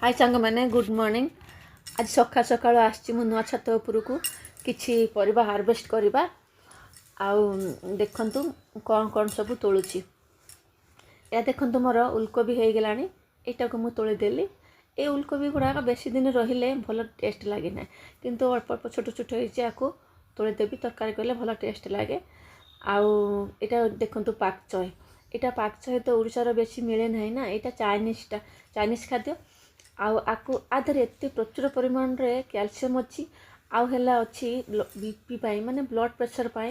हाय सांग मैंने good morning. आज सका सका आसी नुआ छत उपरकू किसी परिबा हार्वेस्ट करवा आउ देखंतु कौन कौन सब तोलुची। या देखंतु मोर उलकोबी हो गला यहाँ को मुझे तोलीदेली। ये उलकोबी गुड़ाक बेसी दिन रहिले भल टेस्ट लगे ना, किंतु अल्प अल्प छोट छोट हो तोलीदेवी तरकारी कले भल टेस्ट लगे। आउ यहाँ देखंतु पाक चय, यहाँ पाक चय तो ओडिशार बेसी मिले ना ना, यहाँ चाइनीज खाद्य। आकु आधर एत प्रचुर परिमाण रे कैल्शियम अच्छी आउ हैला अच्छी बीपी पाई माने ब्लड प्रेशर पाई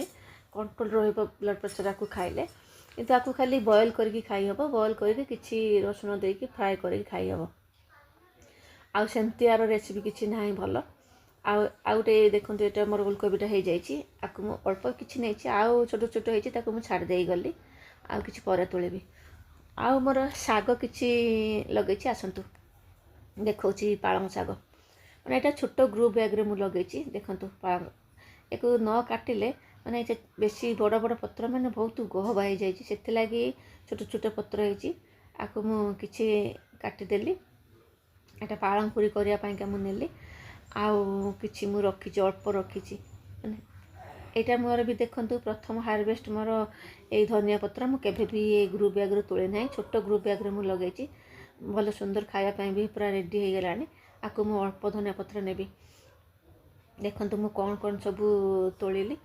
कंट्रोल रहिबो ब्लड प्रेशर आकु खाइले। किंतु आकु खाली बॉयल करके खाई हबो, बॉयल करके किछि रसुण देके फ्राई करके खाई हबो। आउ सेमती यार रेसिपी किछि नाही भलो। आउटे देखंतु एटा मोर फूलकोबीटा हो जाइछि, आकु मु अल्प किछि नैछि, आउ छोट छोट होइछि ताकु मु छाड़ देई गली, आउ किछि परे तोलेबी। आउ मोर साग किछि लगैछि, आसंतु देखौछि पालंग साग मैंने यहाँ छोट ग्रो बैग रे मु लगे देखु पालंग एक न काटिले माने बेसी बड़ बड़ पत्र मैंने बहुत गह बाई जाती लगी छोट छोट पत्र होती आपको मुझे काटिदेली। यहाँ पालंग पूरी करने मुझे आउ कि रखी अल्प रखी मैंने यहाँ मोर भी देखु प्रथम हार्वेस्ट मोर ये धनिया पत्र मुझे भी ये ग्रो बैग रे तोले ना, छोट ग्रो बैग रे मु लगे भल सुंदर खायापी भी पूरा रेडी हो गलानी। आपको मु अल्प धनिया पत्र नेबी। देखंतु मु कौन कौन सब तोलिली।